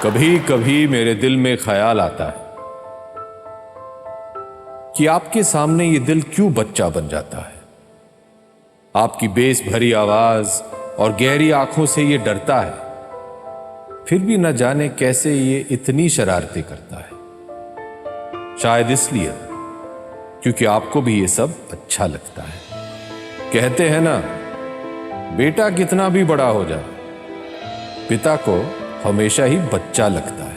कभी कभी मेरे दिल में ख्याल आता है कि आपके सामने ये दिल क्यों बच्चा बन जाता है। आपकी बेस भरी आवाज और गहरी आंखों से ये डरता है, फिर भी न जाने कैसे ये इतनी शरारतें करता है। शायद इसलिए क्योंकि आपको भी ये सब अच्छा लगता है। कहते हैं ना, बेटा कितना भी बड़ा हो जाए, पिता को हमेशा ही बच्चा लगता है।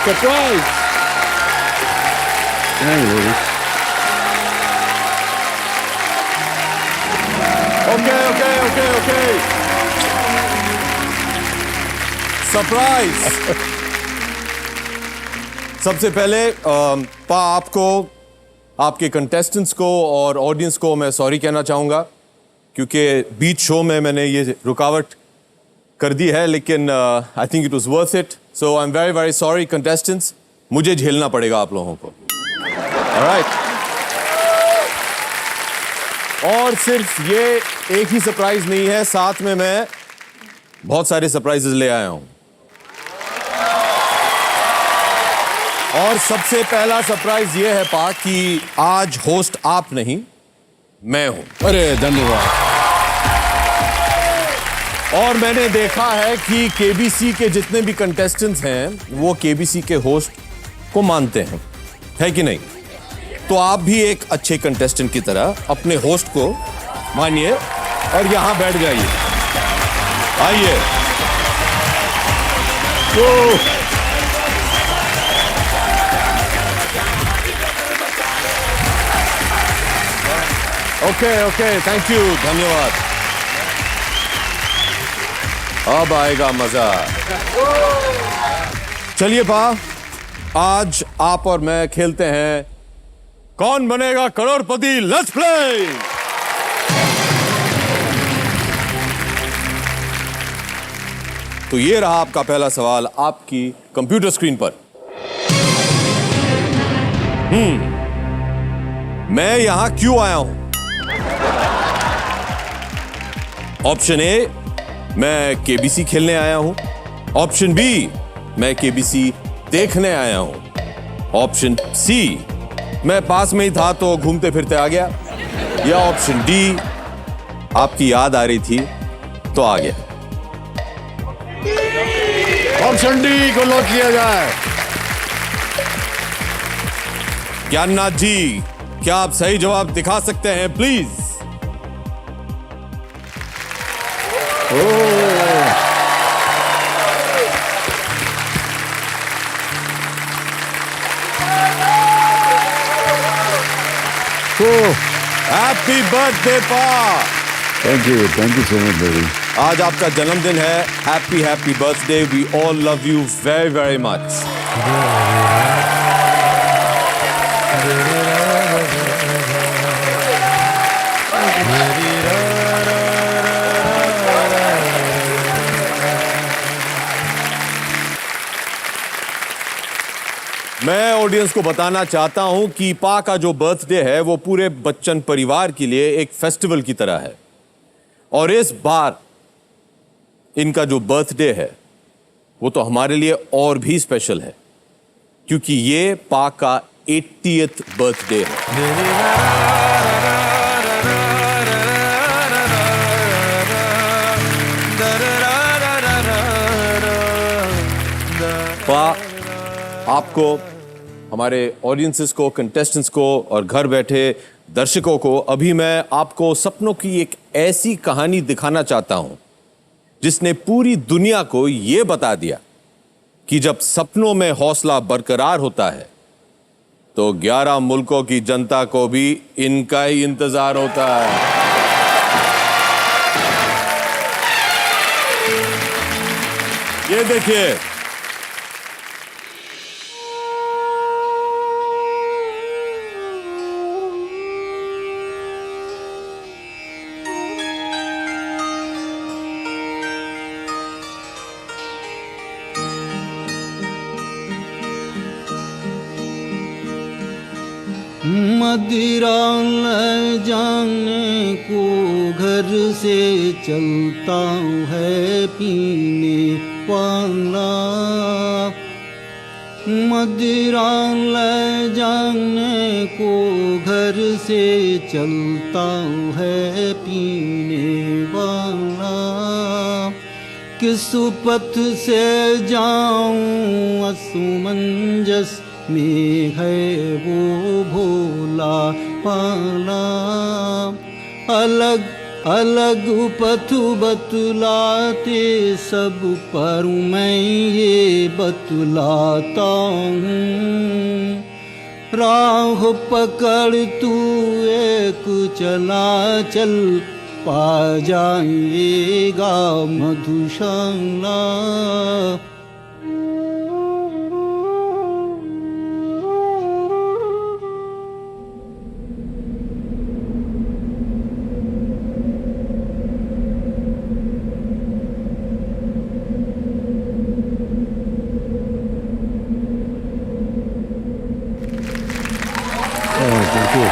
Surprise! Okay. सरप्राइज। सबसे पहले आपको, आपके कंटेस्टेंट्स को और ऑडियंस को मैं सॉरी कहना चाहूंगा क्योंकि बीच शो में मैंने ये रुकावट कर दी है, लेकिन I think it was worth it. So I am very very sorry contestants, मुझे झेलना पड़ेगा आप लोगों को। ऑलराइट। और सिर्फ ये एक ही सरप्राइज नहीं है, साथ में मैं बहुत सारे सरप्राइजेस ले आया हूं। और सबसे पहला सरप्राइज ये है पाक कि आज होस्ट आप नहीं, मैं हूं। अरे धन्यवाद। और मैंने देखा है कि केबीसी के जितने भी कंटेस्टेंट्स हैं वो केबीसी के होस्ट को मानते हैं, है कि नहीं? तो आप भी एक अच्छे कंटेस्टेंट की तरह अपने होस्ट को मानिए और यहां बैठ जाइए। आइए। ओके, थैंक यू, धन्यवाद। अब आएगा मजा। चलिए आज आप और मैं खेलते हैं कौन बनेगा करोड़पति। Let's play. तो ये रहा आपका पहला सवाल आपकी कंप्यूटर स्क्रीन पर। मैं यहां क्यों आया हूं? ऑप्शन ए, मैं केबीसी खेलने आया हूं। ऑप्शन बी, मैं केबीसी देखने आया हूं। ऑप्शन सी, मैं पास में ही था तो घूमते फिरते आ गया। या ऑप्शन डी, आपकी याद आ रही थी तो आ गया। ऑप्शन डी को लॉक किया जाए। ज्ञाननाथ जी, क्या आप सही जवाब दिखा सकते हैं प्लीज? हैप्पी बर्थडे पा। Thank you so much baby. आज आपका जन्मदिन है। Happy birthday. We all love you very very much. मैं ऑडियंस को बताना चाहता हूं कि पा का जो बर्थडे है वो पूरे बच्चन परिवार के लिए एक फेस्टिवल की तरह है। और इस बार इनका जो बर्थडे है वो तो हमारे लिए और भी स्पेशल है क्योंकि ये पा का 80th बर्थडे है। पा, आपको, हमारे ऑडियंसेस को, कंटेस्टेंट्स को और घर बैठे दर्शकों को अभी मैं आपको सपनों की एक ऐसी कहानी दिखाना चाहता हूं जिसने पूरी दुनिया को यह बता दिया कि जब सपनों में हौसला बरकरार होता है तो 11 मुल्कों की जनता को भी इनका ही इंतजार होता है। ये देखिए, मदिरा ले जाने को घर से चलता है पीने वाला, मदिरा ले जाने को घर से चलता है पीने वाला, किस पथ से जाऊं असमंजस में है वो भोला पाला, अलग अलग पथ बतलाते सब पर मैं ये बतलाता हूँ, राह पकड़ तू एक चला चल पा जाएगा मधुशाला। Thank you.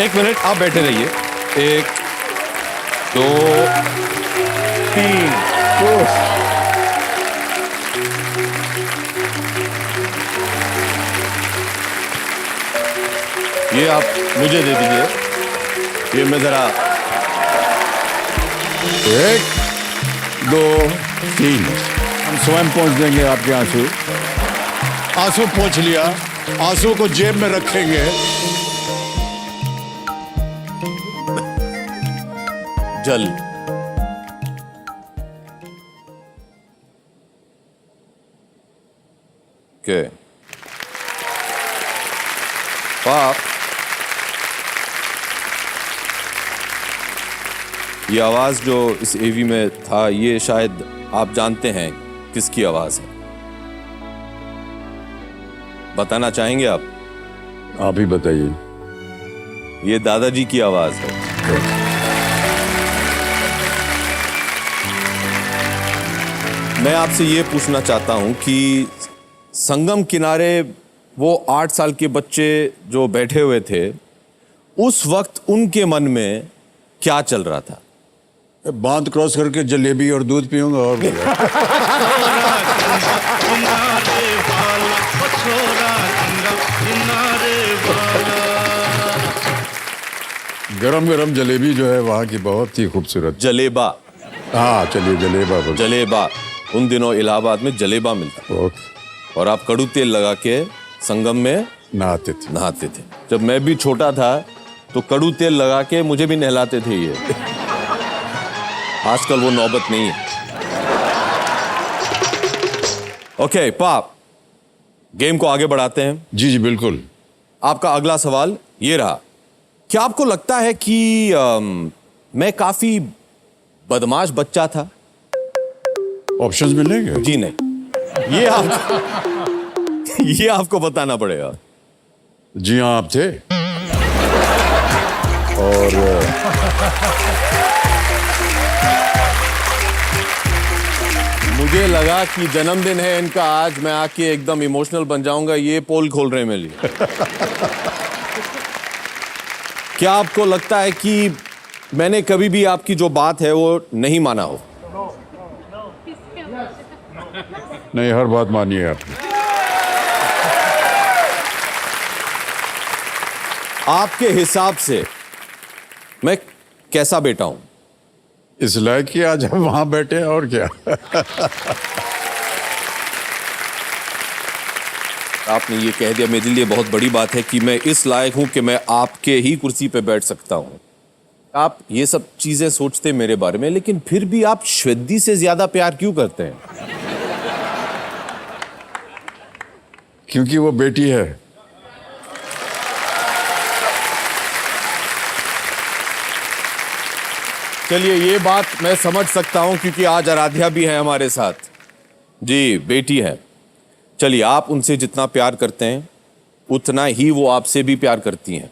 एक मिनट आप बैठे रहिए। 1 2 3 ये आप मुझे दे दीजिए, ये मैं जरा 1 2 3 हम स्वयं पहुंच देंगे आपके आंसू। आंसू पहुंच लिया, आंसू को जेब में रखेंगे। जल के पाप, ये आवाज जो इस एवी में था, ये शायद आप जानते हैं किसकी आवाज है? बताना चाहेंगे आप? आप ही बताइए। ये दादाजी की आवाज है। मैं आपसे ये पूछना चाहता हूं कि संगम किनारे वो 8 साल के बच्चे जो बैठे हुए थे, उस वक्त उनके मन में क्या चल रहा था? बांध क्रॉस करके जलेबी और दूध पीऊंगा और गरम गरम जलेबी जो है वहाँ की बहुत ही खूबसूरत। जलेबा। हाँ चलिए जलेबा बोलो। जलेबा, उन दिनों इलाहाबाद में जलेबा मिलता और आप कड़ू तेल लगा के संगम में नहाते थे। जब मैं भी छोटा था तो कड़ू तेल लगा के मुझे भी नहलाते थे ये। आजकल वो नौबत नहीं है। ओके पाप, गेम को आगे बढ़ाते हैं। जी जी बिल्कुल। आपका अगला सवाल ये रहा, क्या आपको लगता है कि मैं काफी बदमाश बच्चा था? ऑप्शंस मिलेंगे? जी नहीं, ये आपको बताना पड़ेगा। जी हाँ आप थे। और मुझे लगा कि जन्मदिन है इनका आज, मैं आके एकदम इमोशनल बन जाऊंगा। ये पोल खोल रहे हैं मेरे लिए। क्या आपको लगता है कि मैंने कभी भी आपकी जो बात है वो नहीं माना हो? नहीं, हर बात मानिए आपने। आपके हिसाब से मैं कैसा बेटा हूं? इस लायक कि आज हम वहां बैठे हैं और क्या। आपने ये कह दिया, मेरे लिए बहुत बड़ी बात है कि मैं इस लायक हूं कि मैं आपके ही कुर्सी पे बैठ सकता हूं। आप ये सब चीजें सोचते मेरे बारे में, लेकिन फिर भी आप श्वेदी से ज्यादा प्यार क्यों करते हैं? क्योंकि वो बेटी है। चलिए, ये बात मैं समझ सकता हूं क्योंकि आज आराध्या भी है हमारे साथ। जी बेटी है। चलिए, आप उनसे जितना प्यार करते हैं उतना ही वो आपसे भी प्यार करती हैं।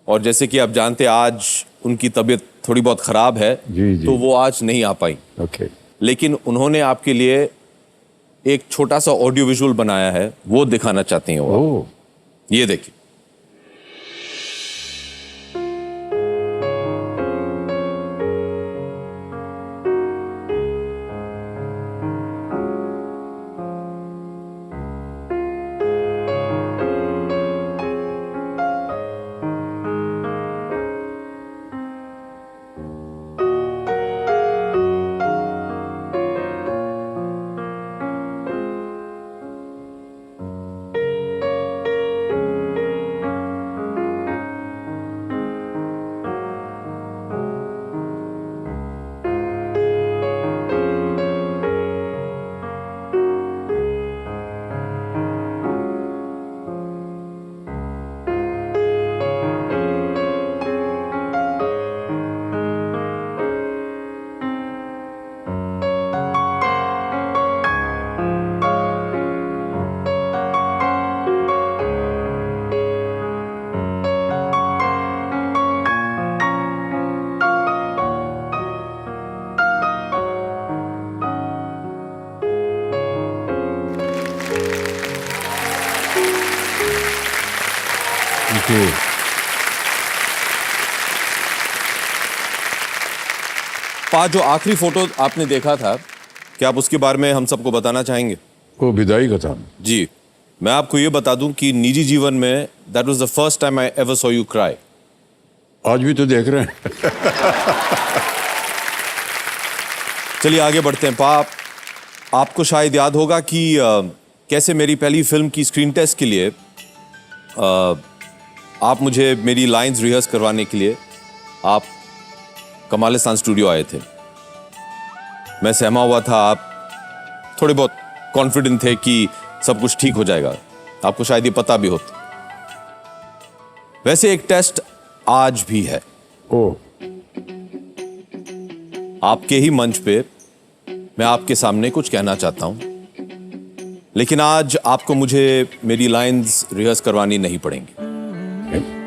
और जैसे कि आप जानते हैं आज उनकी तबीयत थोड़ी बहुत खराब है, जी, जी। तो वो आज नहीं आ पाई। ओके। लेकिन उन्होंने आपके लिए एक छोटा सा ऑडियो विजुअल बनाया है, वो दिखाना चाहती हैं वो। ओह, ये देखिए। ओके। जो आखिरी फोटो आपने देखा था, क्या आप उसके बारे में हम सबको बताना चाहेंगे? वो विदाई का था। जी, मैं आपको ये बता दूं कि निजी जीवन में that was the first time I ever saw you cry. आज भी तो देख रहे हैं। चलिए आगे बढ़ते हैं। आपको शायद याद होगा कि कैसे मेरी पहली फिल्म की स्क्रीन टेस्ट के लिए आप मुझे मेरी लाइंस रिहर्स करवाने के लिए आप कमालिस्तान स्टूडियो आए थे। मैं सहमा हुआ था, आप थोड़े बहुत कॉन्फिडेंट थे कि सब कुछ ठीक हो जाएगा। आपको शायद ये पता भी होता। वैसे एक टेस्ट आज भी है। ओह, आपके ही मंच पे मैं आपके सामने कुछ कहना चाहता हूं, लेकिन आज आपको मुझे मेरी लाइंस रिहर्स करवानी नहीं पड़ेंगी।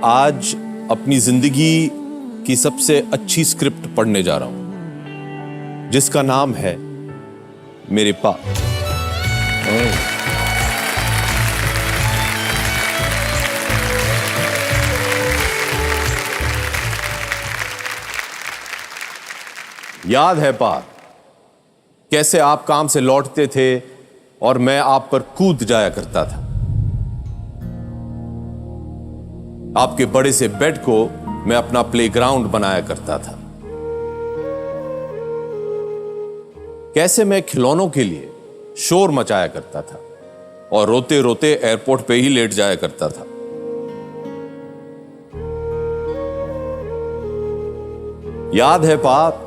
आज अपनी जिंदगी की सबसे अच्छी स्क्रिप्ट पढ़ने जा रहा हूं, जिसका नाम है मेरे पाप। याद है पाप, कैसे आप काम से लौटते थे और मैं आप पर कूद जाया करता था। आपके बड़े से बेड को मैं अपना प्लेग्राउंड बनाया करता था। कैसे मैं खिलौनों के लिए शोर मचाया करता था और रोते रोते एयरपोर्ट पे ही लेट जाया करता था। याद है पाप,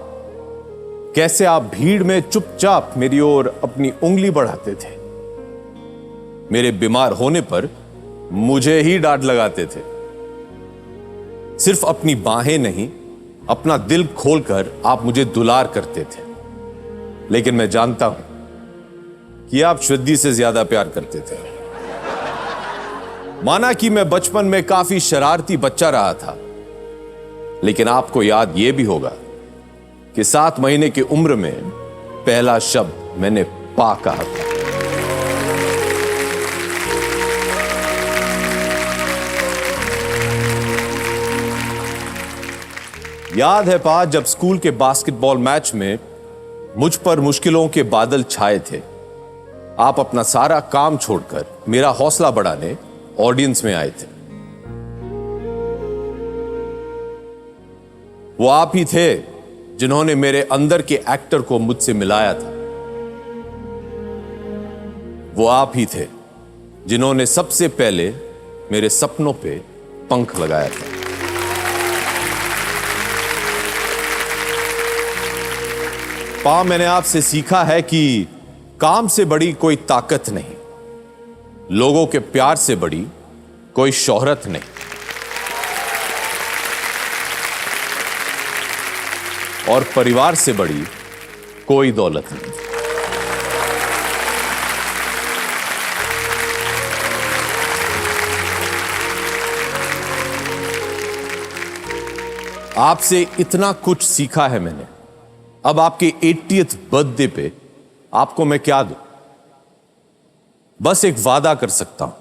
कैसे आप भीड़ में चुपचाप मेरी ओर अपनी उंगली बढ़ाते थे। मेरे बीमार होने पर मुझे ही डांट लगाते थे। सिर्फ अपनी बाहें नहीं, अपना दिल खोलकर आप मुझे दुलार करते थे। लेकिन मैं जानता हूं कि आप श्रद्धी से ज्यादा प्यार करते थे। माना कि मैं बचपन में काफी शरारती बच्चा रहा था, लेकिन आपको याद यह भी होगा कि 7 महीने की उम्र में पहला शब्द मैंने पा कहा था। याद है पा, जब स्कूल के बास्केटबॉल मैच में मुझ पर मुश्किलों के बादल छाए थे, आप अपना सारा काम छोड़कर मेरा हौसला बढ़ाने ऑडियंस में आए थे। वो आप ही थे जिन्होंने मेरे अंदर के एक्टर को मुझसे मिलाया था। वो आप ही थे जिन्होंने सबसे पहले मेरे सपनों पे पंख लगाया था। पा, मैंने आपसे सीखा है कि काम से बड़ी कोई ताकत नहीं, लोगों के प्यार से बड़ी कोई शोहरत नहीं, और परिवार से बड़ी कोई दौलत नहीं। आपसे इतना कुछ सीखा है मैंने। अब आपके 80th बर्थडे पे आपको मैं क्या दूं? बस एक वादा कर सकता हूं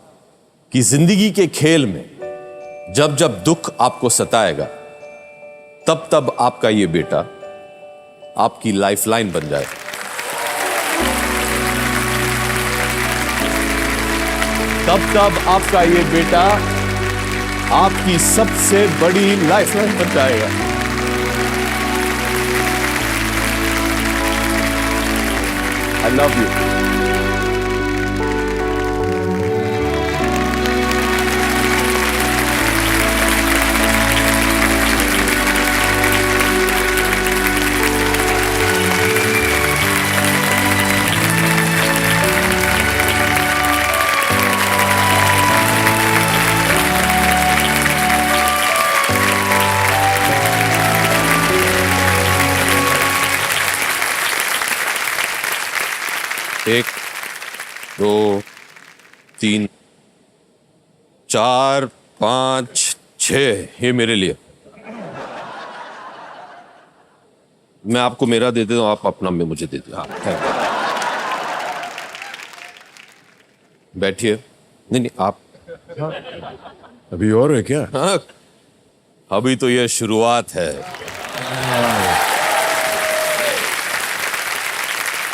कि जिंदगी के खेल में जब जब दुख आपको सताएगा, तब तब आपका ये बेटा आपकी लाइफलाइन बन जाए। तब तब आपका ये बेटा आपकी सबसे बड़ी लाइफलाइन बन जाएगा। I love you. एक, दो, तीन, चार, पांच, छह, ये मेरे लिए। मैं आपको मेरा दे देता हूं, आप अपना में मुझे दे दो। हाँ, बैठिए। नहीं नहीं, आप। अभी और है क्या? हाँ, अभी तो ये शुरुआत है।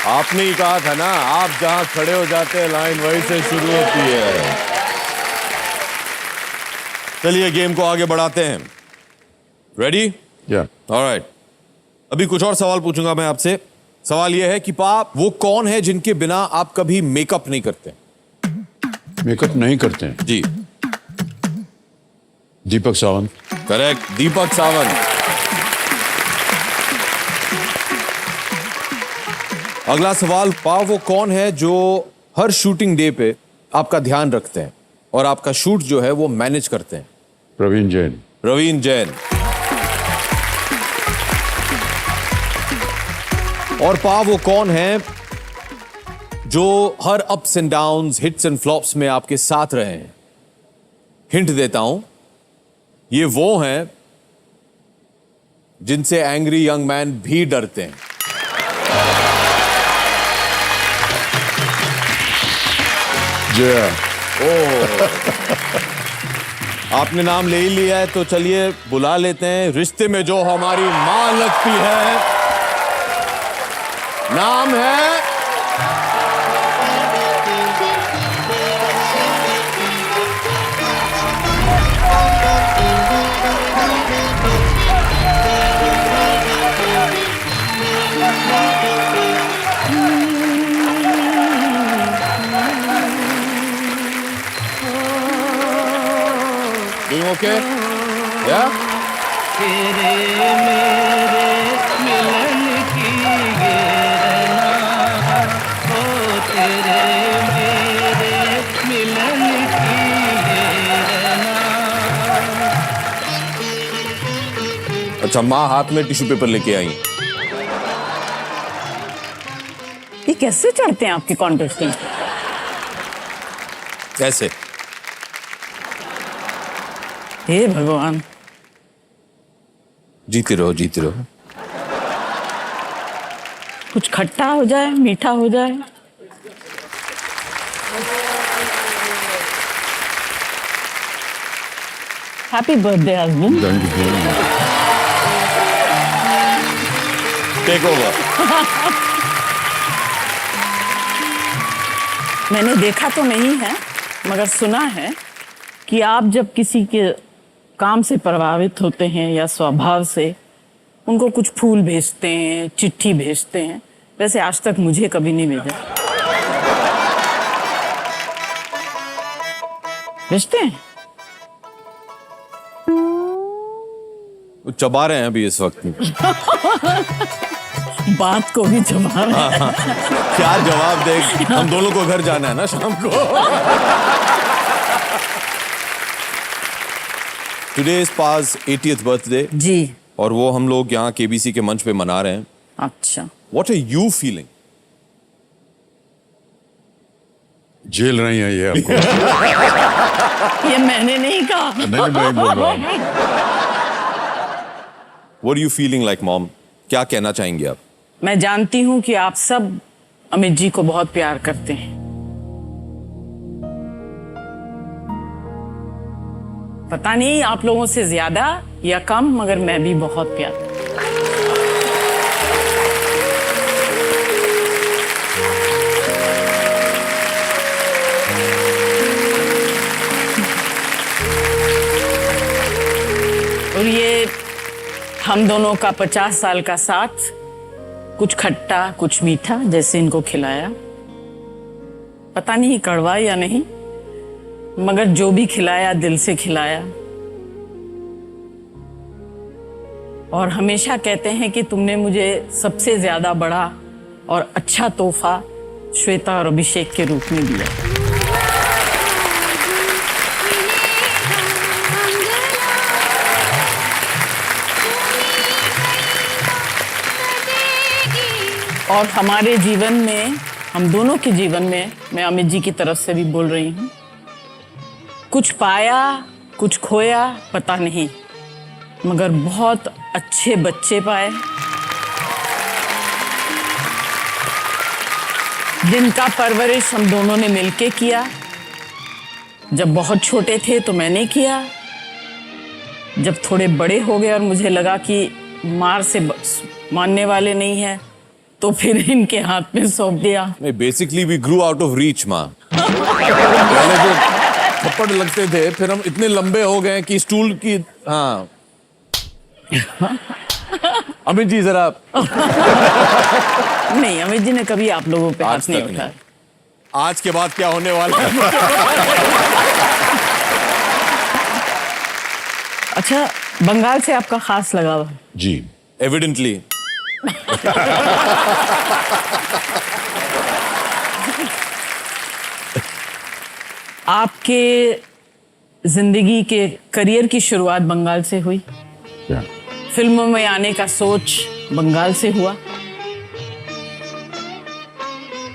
आपने ही कहा था ना, आप जहां खड़े हो जाते हैं लाइन वहीं से शुरू होती है। चलिए गेम को आगे बढ़ाते हैं। रेडी? या ऑलराइट। अभी कुछ और सवाल पूछूंगा मैं आपसे। सवाल यह है कि पाप वो कौन है जिनके बिना आप कभी मेकअप नहीं करते? मेकअप नहीं करते हैं? जी दीपक सावंत। करेक्ट, दीपक सावंत। अगला सवाल, पा वो कौन है जो हर शूटिंग डे पे आपका ध्यान रखते हैं और आपका शूट जो है वो मैनेज करते हैं? प्रवीण जैन। प्रवीण जैन। और पा वो कौन है जो हर ups and downs, hits and flops में आपके साथ रहे हैं? हिंट देता हूं, ये वो हैं जिनसे एंग्री यंग मैन भी डरते हैं। जया। आपने नाम ले ही लिया है तो चलिए बुला लेते हैं। रिश्ते में जो हमारी मां लगती है, नाम है ओके या तेरे मेरे मिलन की ये रना, ओ तेरे मेरे मिलन की ये रना। अच्छा, माँ हाथ में टिश्यू पेपर लेके आई। ये कैसे चढ़ते हैं आपके कॉन्टेस्टेंट? कैसे? हे भगवान। जीते रहो, जीते रहो। कुछ खट्टा हो जाए, मीठा हो जाए। Happy birthday husband. Take over. मैंने देखा तो नहीं है, मगर सुना है कि आप जब किसी के काम से प्रभावित होते हैं या स्वभाव से, उनको कुछ फूल भेजते हैं, चिट्ठी भेजते हैं। वैसे आज तक मुझे कभी नहीं भेजा। भेजते हैं? वो चबा रहे हैं अभी इस वक्त में। बात को भी जमा रहे हैं। क्या जवाब दे? हम दोनों को घर जाना है ना शाम को। Today is pass 80th birthday ji. और वो हम लोग यहाँ केबीसी के मंच पे मना रहे हैं। अच्छा। What are you feeling? झेल रही है ये आपको। ये मैंने नहीं कहा। नहीं, मैं बोल रहा हूं। What are you feeling like, mom? क्या कहना चाहेंगे आप? मैं जानती हूं कि आप सब अमित जी को बहुत प्यार करते हैं। पता नहीं आप लोगों से ज्यादा या कम, मगर मैं भी बहुत प्यार करती हूं। और ये हम दोनों का 50 साल का साथ, कुछ खट्टा कुछ मीठा जैसे इनको खिलाया, पता नहीं कड़वा या नहीं, मगर जो भी खिलाया दिल से खिलाया। और हमेशा कहते हैं कि तुमने मुझे सबसे ज्यादा बड़ा और अच्छा तोहफा श्वेता और अभिषेक के रूप में दिया। और हमारे जीवन में, हम दोनों के जीवन में, मैं अमित जी की तरफ से भी बोल रही हूँ, कुछ पाया कुछ खोया पता नहीं, मगर बहुत अच्छे बच्चे पाए जिनका परवरिश हम दोनों ने मिलके किया। जब बहुत छोटे थे तो मैंने किया, जब थोड़े बड़े हो गए और मुझे लगा कि मार से मानने वाले नहीं है, तो फिर इनके हाथ में सौंप दिया। Basically we grew out of reach, माँ। पहले जो थप्पड़ लगते थे, फिर हम इतने लंबे हो गए कि स्टूल की, हाँ। अमित जी जरा। नहीं, अमित जी ने कभी आप लोगों पे हाथ नहीं उठाया। आज के बाद क्या होने वाला है? अच्छा, बंगाल से आपका खास लगाव है? जी, एविडेंटली। आपके जिंदगी के करियर की शुरुआत बंगाल से हुई, फिल्मों में आने का सोच बंगाल से हुआ।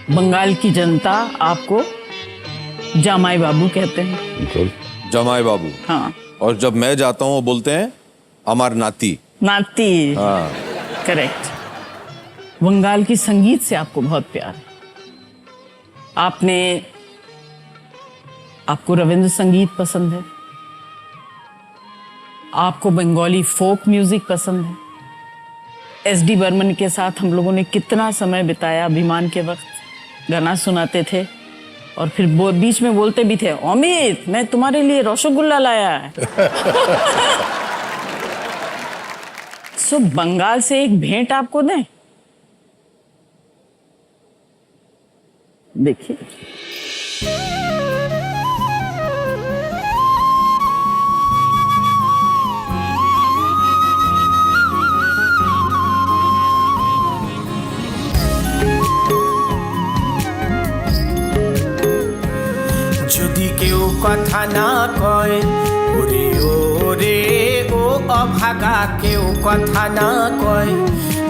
बंगाल की जनता आपको जामाई बाबू कहते हैं। जमाई बाबू। हाँ। और जब मैं जाता हूँ वो बोलते हैं अमर नाती। नाती। हाँ। करेक्ट। बंगाल की संगीत से आपको बहुत प्यार है। आपको रविंद्र संगीत पसंद है, आपको बंगाली फोक म्यूजिक पसंद है। एसडी बर्मन के साथ हम लोगों ने कितना समय बिताया, अभिमान के वक्त गाना सुनाते थे और फिर बीच में बोलते भी थे, अमित मैं तुम्हारे लिए रसगुल्ला लाया है। सो बंगाल से एक भेंट आपको दें, देखिए। যদি কেউ কথা না কয়, ওরে ওরে ও অভাগা কেউ কথা না কয়,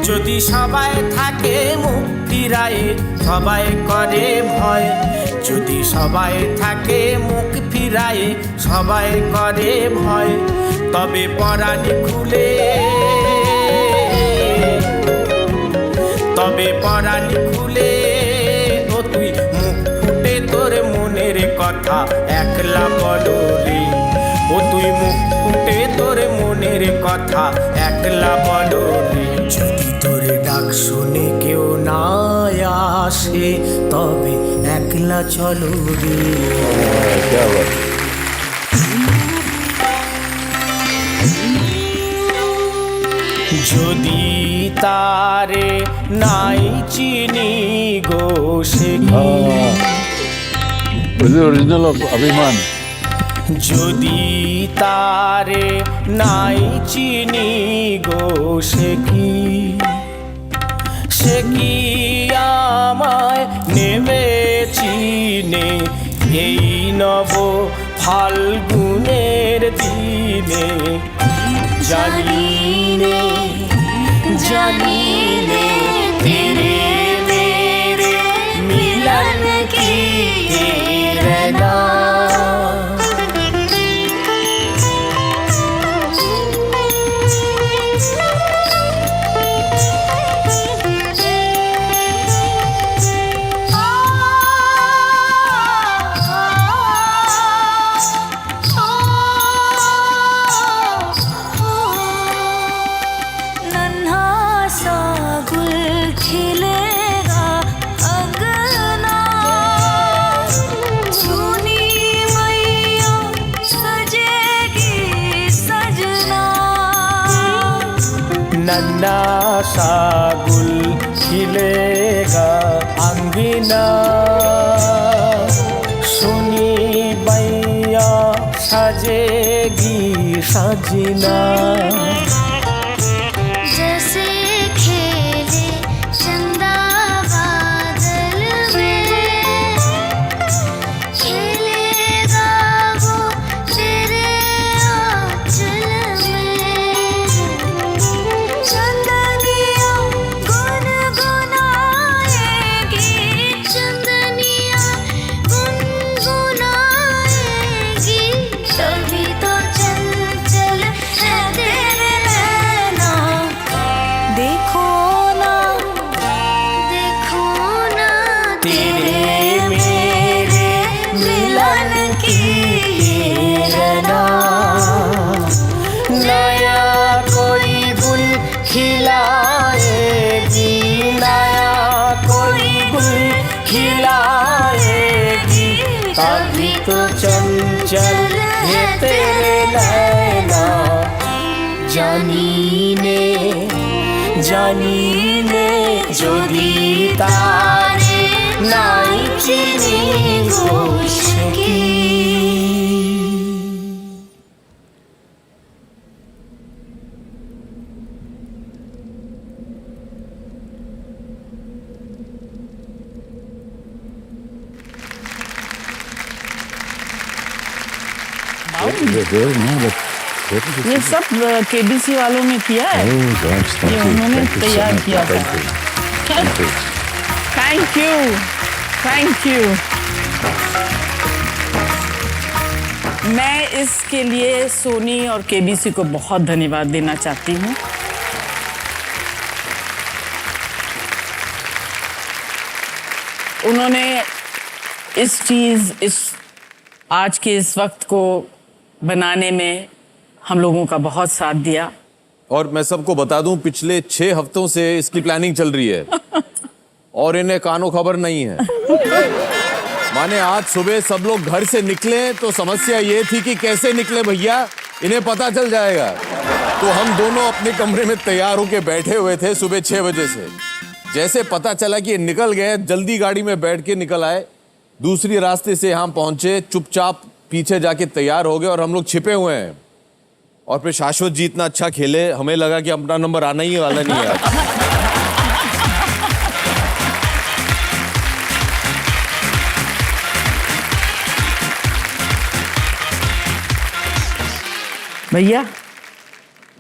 যদি সবাই থাকে মুখ ফিরায়ে সবাই করে ভয়, যদি সবাই থাকে মুখ ফিরায়ে সবাই করে ভয়, তবে পরাণ খুলে, তবে পরাণ খুলে ও তুই মুখ ফুটে তোর মনের কথা একলা বলো রে, ও তুই মুখ ফুটে তোর মনের কথা একলা বলো রে। যদি তোর ডাক শুনে কেউ না আসে তবে একলা চলো রে। क्या बात। যদি তারে নাই চিনি গো সে ओरिजिनल ऑफ अभिमान। যদি তারে নাই চিনি গো সে কি আমায় নেবে চিনে এই নব ফাল্গুনের দিনে, জানিনে জানিনে তেরে মেরে মিলন কি रहना। नन्ना सा गुल खिलेगा अंगीना सुनी बैया सजेगी सजना जैसे खेले चंदा बादल में खेलेगा वो तेरे आंचल में चंदनिया गुनगुनाएगी चंदनिया गुनगुनाएगी तभी तो चल चल है तेरे नैना देखो ना तेरे मेरे मिलन की रना नया कोई गुल खिलाएगी नया कोई गुल खिलाएगी तभी तो चंचल है तेरे नैना जानी ने जो दी तारे नाई चीनी गोश की ये सब केबीसी वालों ने किया है, ये उन्होंने तैयार किया था। Thank you. मैं इसके लिए सोनी और केबीसी को बहुत धन्यवाद देना चाहती हूँ। उन्होंने इस आज के इस वक्त को बनाने में हम लोगों का बहुत साथ दिया। और मैं सबको बता दूं, पिछले 6 हफ्तों से इसकी प्लानिंग चल रही है और इन्हें कानो खबर नहीं है। माने आज सुबह सब लोग घर से निकले तो समस्या ये थी कि कैसे निकले भैया, इन्हें पता चल जाएगा। तो हम दोनों अपने कमरे में तैयार होके बैठे हुए थे सुबह 6 बजे से। जैसे पता चला कि ये निकल गए, जल्दी गाड़ी में बैठ के निकल आए, दूसरी रास्ते से यहाँ पहुंचे, चुपचाप पीछे जाके तैयार हो गए और हम लोग छिपे हुए हैं। और फिर शाश्वत जी इतना अच्छा खेले, हमें लगा कि अपना नंबर आना ही वाला नहीं है आज। भैया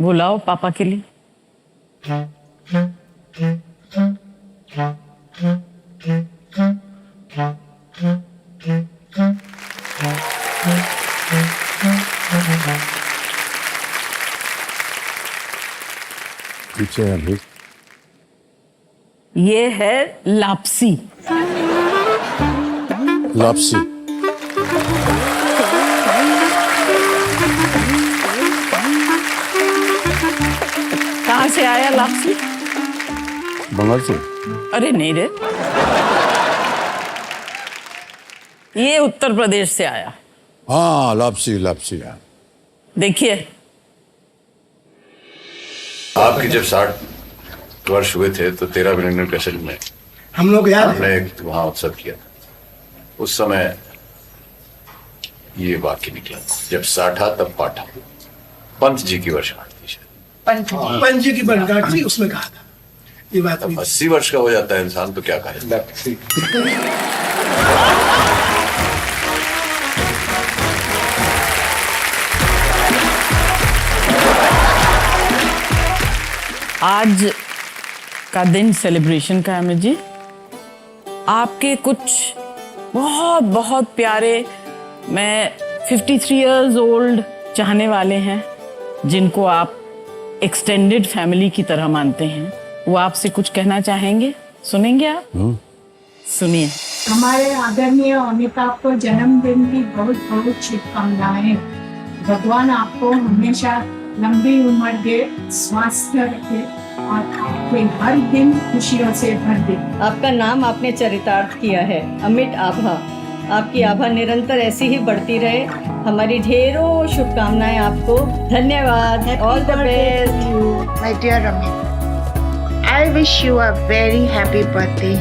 वो लाओ पापा के लिए। पीछे है अभी। ये है लापसी। लापसी कहाँ से आया लापसी? बंगाल से। अरे नहीं रे, ये उत्तर प्रदेश से आया। हाँ लापसी हाँ। देखिए, आपकी जब 60 वर्ष हुए थे तो 13 मिनट कैसेट में हम लोग याद है हमने एक वहां उत्सव किया था। उस समय ये वाक्य निकला, जब साठा तब पाठा। पंत जी की वर्षगांठ थी शायद। पंच की वर्षगांठ थी, उसमें कहा था ये बात। 80 वर्ष का हो जाता है इंसान तो क्या कहे। आज का दिन सेलिब्रेशन का है अमित जी। आपके कुछ बहुत बहुत प्यारे, मैं 53 इयर्स ओल्ड चाहने वाले हैं, जिनको आप एक्सटेंडेड फैमिली की तरह मानते हैं, वो आपसे कुछ कहना चाहेंगे। सुनेंगे आप? सुनिए। हमारे आदरणीय अमिताभ को जन्मदिन की बहुत बहुत शुभकामनाएं। भगवान आपको हमेशा लंबी उम्र दे, स्वास्थ्य रखे और आपके हर दिन खुशियों से भर दे। आपका नाम आपने चरितार्थ किया है, अमित आभा। आपकी आभा निरंतर ऐसी ही बढ़ती रहे। हमारी ढेरों शुभकामनाएं आपको। धन्यवाद। All the best. My dear Amit, I wish you a very happy birthday,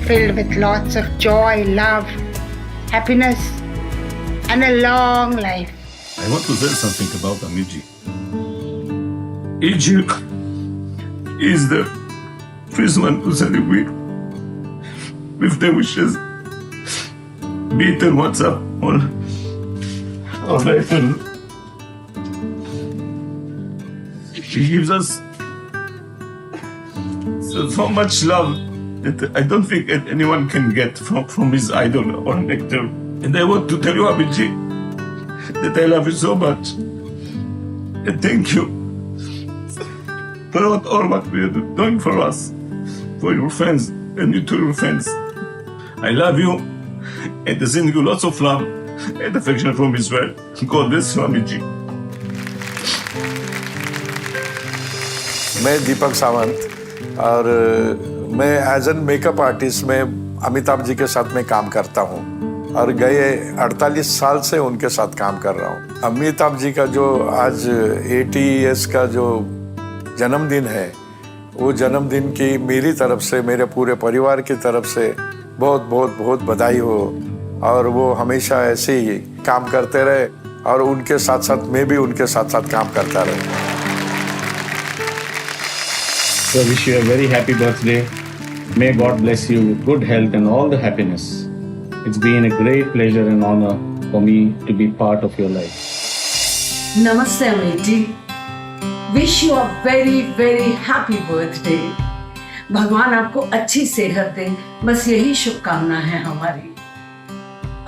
filled with lots of joy, love, happiness, and a long life. I want to say something about Amiji. Each year is the first one to celebrate with the wishes, be it on WhatsApp or letter. He gives us so much love that I don't think anyone can get from his idol or nectar. And I want to tell you, Amiji, that I love you so much. And thank you for all what we are doing for us, for your fans, and you to your fans. I love you, and I send you lots of love and affection from Israel. God bless you, Amiji. मैं दीपक सावंत और मैं as an makeup artist में अमिताभ जी के साथ में काम करता हूँ और गए 48 साल से उनके साथ काम कर रहा हूँ। अमिताभ जी का जो आज 80 इयर्स का जो जन्मदिन है, वो जन्मदिन की मेरी तरफ से, मेरे पूरे परिवार की तरफ से बहुत बहुत बहुत बधाई हो और वो हमेशा ऐसे ही काम करते रहे और उनके साथ साथ मैं भी उनके साथ साथ काम करता रहे। So I wish you a very happy birthday. May God bless you with good health and all the happiness. It's been a great pleasure and honor for me to be part of your life. Namaste Amit ji. Wish you a very very happy birthday. भगवान आपको अच्छी सेहत दे, बस यही शुभकामना है हमारी।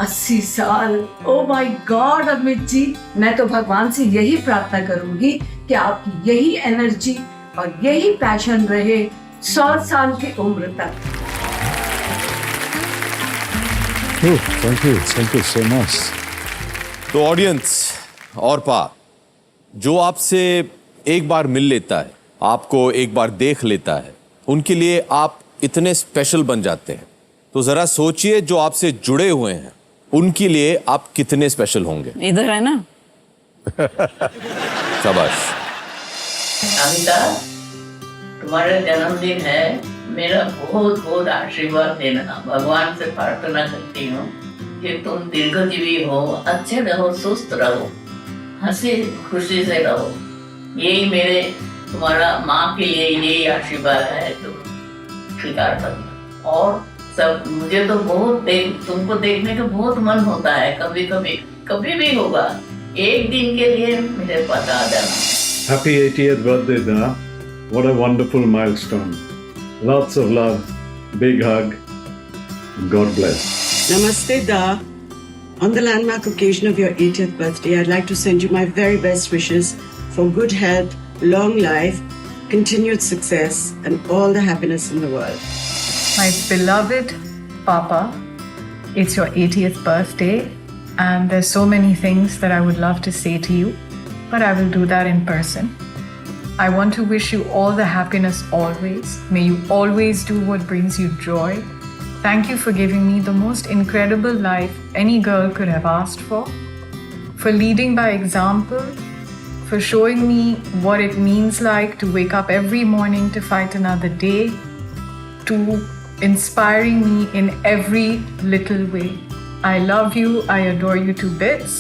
80 साल, oh my God Amit ji, मैं तो भगवान से यही प्रार्थना करूंगी कि आपकी यही एनर्जी और यही पैशन रहे 100 साल की उम्र तक। Thank you so much. तो ऑडियंस और पा, जो आपसे एक बार मिल लेता है, आपको एक बार देख लेता है, उनके लिए आप इतने स्पेशल बन जाते हैं। तो जरा सोचिए, जो आपसे जुड़े हुए हैं उनके लिए आप कितने स्पेशल होंगे। इधर है ना। शाबाश। अमिता, तुम्हारा जन्मदिन है, मेरा बहुत बहुत आशीर्वाद देना। भगवान से प्रार्थना करती हूँ कि तुम दीर्घजीवी हो, अच्छे रहो, सुस्त रहो, हंसी खुशी से रहो। यही मेरे तुम्हारा माँ के लिए यही आशीर्वाद है, तुम स्वीकार करना। और सब मुझे तो बहुत तुमको देखने का बहुत मन होता है। कभी कभी कभी भी होगा, एक दिन के लिए मेरे पास आ जाना। Happy 80th birthday, Da. What a wonderful milestone. Lots of love, big hug. God bless. Namaste, Da. On the landmark occasion of your 80th birthday, I'd like to send you my very best wishes for good health, long life, continued success, and all the happiness in the world. My beloved Papa, it's your 80th birthday, and there's so many things that I would love to say to you, but I will do that in person. I want to wish you all the happiness always. May you always do what brings you joy. Thank you for giving me the most incredible life any girl could have asked for leading by example, for showing me what it means like to wake up every morning to fight another day, to inspiring me in every little way. I love you, I adore you to bits,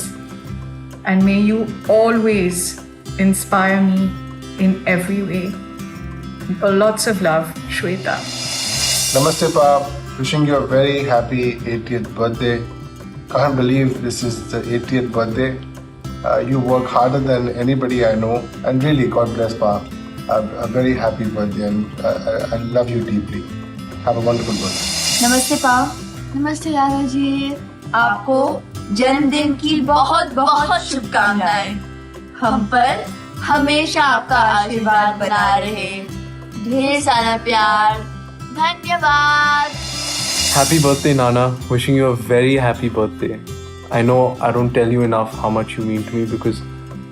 and may you always inspire me in every way. Lots of love, Shweta. Namaste, Pap. Wishing you a very happy 80th birthday. Can't believe this is the 80th birthday. You work harder than anybody I know, and really, God bless, Pap. A very happy birthday, and I love you deeply. Have a wonderful birthday. नमस्ते पाप। नमस्ते दादाजी, आपको जन्मदिन की बहुत बहुत शुभकामनाएं। हम पर हमेशा आपका आशीर्वाद बना रहे। ढेर सारा प्यार। धन्यवाद। Happy birthday, Nana. Wishing you a very happy birthday. I know I don't tell you enough how much you mean to me because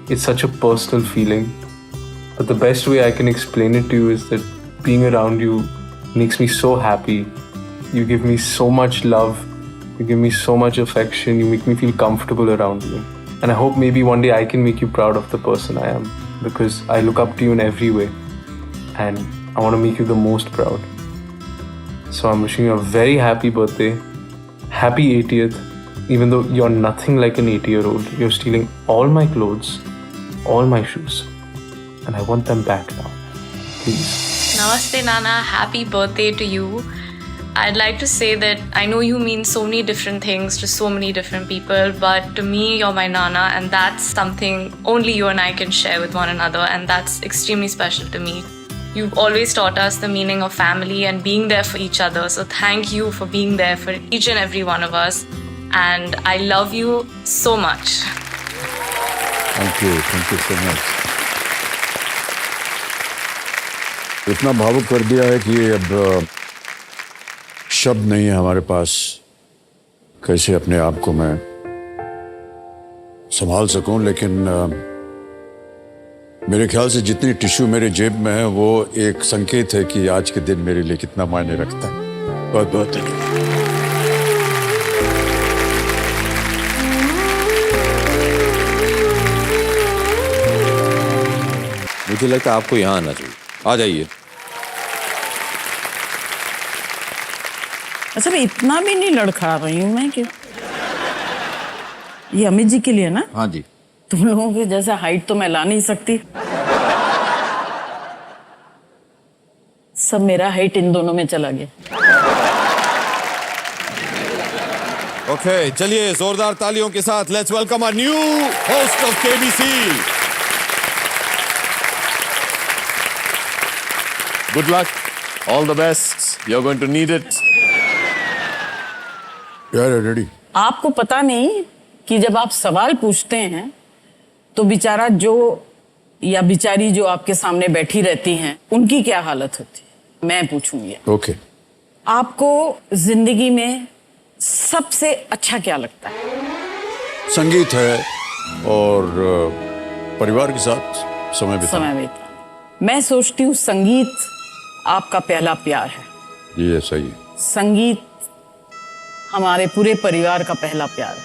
it's such a personal feeling. But the best way I can explain it to you is that being around you makes me so happy. You give me so much love. You give me so much affection. You make me feel comfortable around you. And I hope maybe one day I can make you proud of the person I am, because I look up to you in every way and I want to make you the most proud. So I'm wishing you a very happy birthday, happy 80th. Even though you're nothing like an 80-year-old, you're stealing all my clothes, all my shoes, and I want them back now. Please. Namaste Nana, happy birthday to you. I'd like to say that I know you mean so many different things to so many different people, but to me, you're my Nana, and that's something only you and I can share with one another, and that's extremely special to me. You've always taught us the meaning of family and being there for each other, so thank you for being there for each and every one of us, and I love you so much. Thank you so much. इतना भावुक कर दिया है कि अब शब्द नहीं है हमारे पास कैसे अपने आप को मैं संभाल सकूं, लेकिन मेरे ख्याल से जितनी टिश्यू मेरे जेब में है वो एक संकेत है कि आज के दिन मेरे लिए कितना मायने रखता है। बहुत बहुत धन्यवाद। मुझे लगता है आपको यहाँ आना चाहिए। आ जाइए। अच्छा, मैं इतना भी नहीं लड़खड़ा रही हूँ मैं कि ये अमित जी के लिए ना? हाँ जी। तुम लोगों के जैसा हाइट तो मैं ला नहीं सकती। सब मेरा हाइट इन दोनों में चला गया। ओके, चलिए जोरदार तालियों के साथ let's welcome our new host of KBC. Good luck, all the best, you are going to need it. Ready. आपको पता नहीं कि जब आप सवाल पूछते हैं तो बेचारा जो या बेचारी जो आपके सामने बैठी रहती हैं उनकी क्या हालत होती है। मैं पूछूंगी। ओके। आपको जिंदगी में सबसे अच्छा क्या लगता है? संगीत है और परिवार के साथ समय बिताना। मैं सोचती हूँ संगीत आपका पहला प्यार है। ये सही है। संगीत हमारे पूरे परिवार का पहला प्यार है।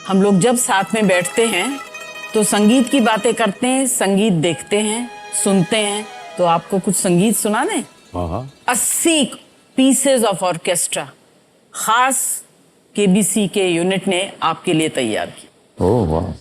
हम लोग जब साथ में बैठते हैं तो संगीत की बातें करते हैं, संगीत देखते हैं, सुनते हैं। तो आपको कुछ संगीत सुना दें? हाँ। 80 पीसेज ऑफ ऑर्केस्ट्रा खास केबीसी के यूनिट ने आपके लिए तैयार की। ओह वाह।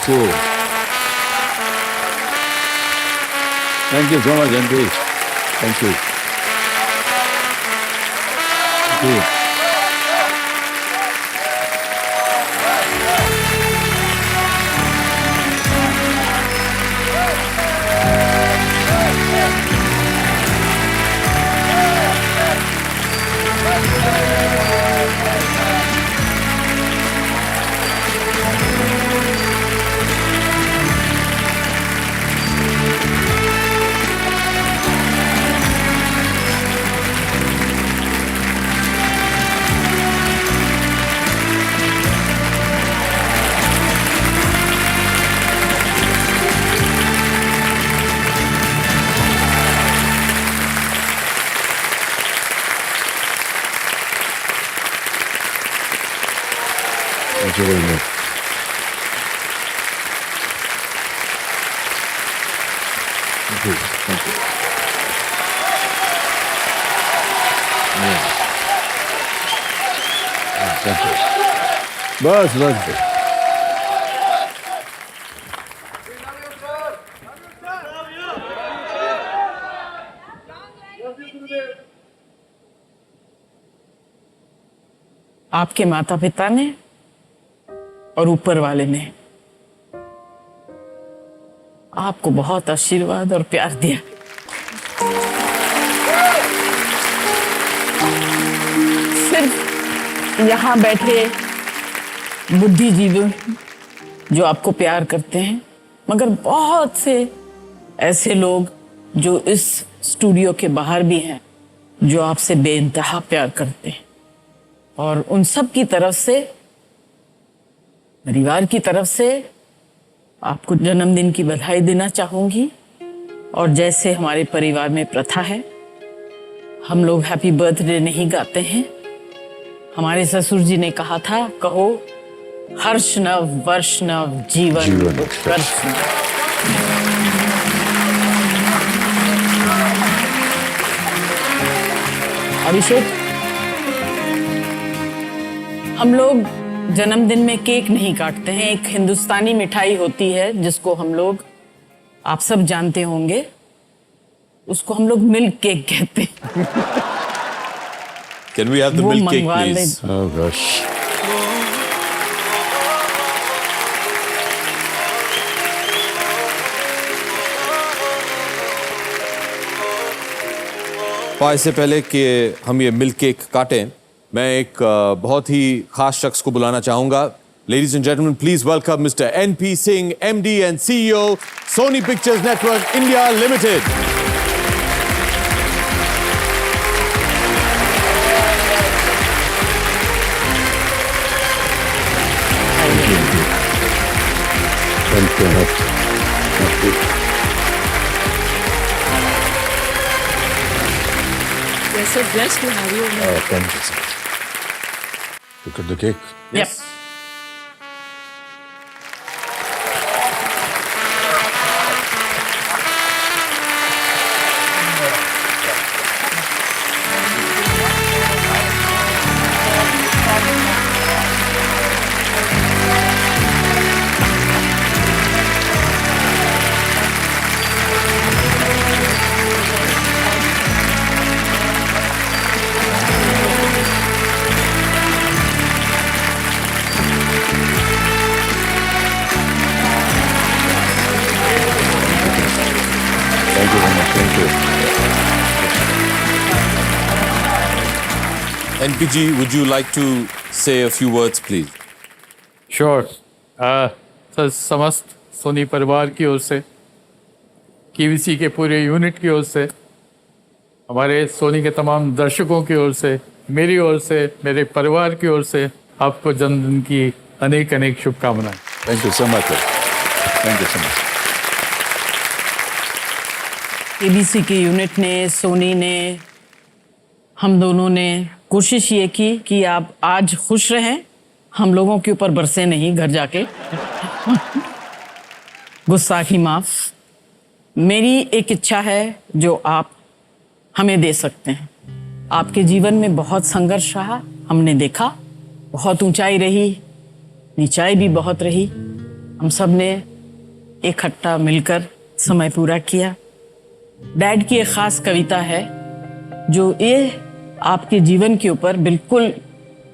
Thank you. Thank you so much, Auntie. Thank you. Thank you. Thank you very much. Thank you. Thank you. Yeah. Thank you. बस बस आपके माता पिता ने और ऊपर वाले ने आपको बहुत आशीर्वाद और प्यार दिया। सिर्फ यहाँ बैठे बुद्धिजीवी जो आपको प्यार करते हैं, मगर बहुत से ऐसे लोग जो इस स्टूडियो के बाहर भी हैं जो आपसे बेइंतहा प्यार करते हैं। और उन सब की तरफ से, परिवार की तरफ से आपको जन्मदिन की बधाई देना चाहूंगी। और जैसे हमारे परिवार में प्रथा है, हम लोग हैप्पी बर्थडे नहीं गाते हैं। हमारे ससुर जी ने कहा था, कहो हर्ष नव वर्ष नव जीवन उत्कर्ष नव। अभिषेक, हम लोग जन्मदिन में केक नहीं काटते हैं। एक हिंदुस्तानी मिठाई होती है जिसको हम लोग, आप सब जानते होंगे, उसको हम लोग मिल्क केक कहते हैं। Can we have the milk cake, please? Oh gosh. तो इससे पहले कि हम ये मिल्क केक काटें, मैं एक बहुत ही खास शख्स को बुलाना चाहूंगा। Ladies and gentlemen, please welcome Mr. N.P. Singh, MD and CEO, Sony Pictures Network India Limited. Thank you. Thank you. We're so blessed to have you. Thank you. Look at the cake. Yes. Thank you very much. Thank you. NPG, would you like to say a few words, please? Sure. Sir, समस्त सोनी परिवार की ओर से, KVC के पूरे unit की ओर से, हमारे सोनी के तमाम दर्शकों की ओर से, मेरी ओर से, मेरे परिवार की ओर से आपको जन्मदिन की अनेक अनेक शुभकामनाएं। Thank you so much. Thank you so much. KBC के यूनिट ने, सोनी ने, हम दोनों ने कोशिश ये की कि आप आज खुश रहें, हम लोगों के ऊपर बरसे नहीं घर जाके। गुस्ताखी माफ। मेरी एक इच्छा है जो आप हमें दे सकते हैं। आपके जीवन में बहुत संघर्ष रहा, हमने देखा, बहुत ऊंचाई रही, नीचाई भी बहुत रही। हम सब ने इकट्ठा मिलकर समय पूरा किया। डैड की एक खास कविता है जो ये आपके जीवन के ऊपर बिल्कुल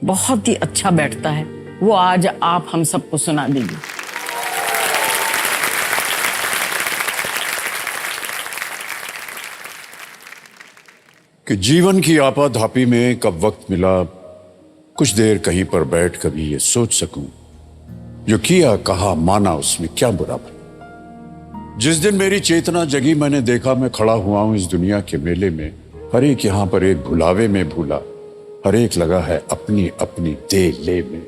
बहुत ही अच्छा बैठता है, वो आज आप हम सबको सुना दीजिए। कि जीवन की आपाधापी में कब वक्त मिला, कुछ देर कहीं पर बैठ कभी ये सोच सकूं, जो किया कहा माना उसमें क्या बुरा भला। जिस दिन मेरी चेतना जगी मैंने देखा मैं खड़ा हुआ हूं इस दुनिया के मेले में, हर एक यहां पर एक भुलावे में भूला, हर एक लगा है अपनी अपनी दे ले में।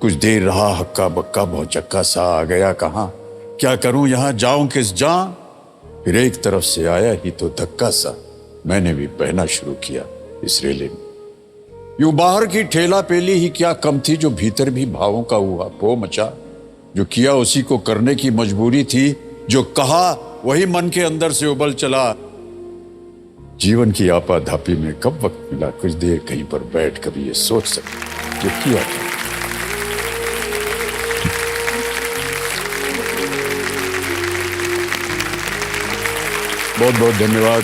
कुछ देर रहा हक्का बक्का भौचक्का सा, आ गया कहां क्या करूं यहां जाऊं किस जां, फिर एक तरफ से आया ही तो धक्का सा, मैंने भी बहना शुरू किया इस रेले में। यूं बाहर की ठेला पेली ही क्या कम थी, जो भीतर भी भावों का हुआ पो मचा, जो किया उसी को करने की मजबूरी थी, जो कहा वही मन के अंदर से उबल चला। जीवन की आपाधापी में कब वक्त मिला, कुछ देर कहीं पर बैठ कभी ये सोच सके जो किया था। बहुत बहुत धन्यवाद।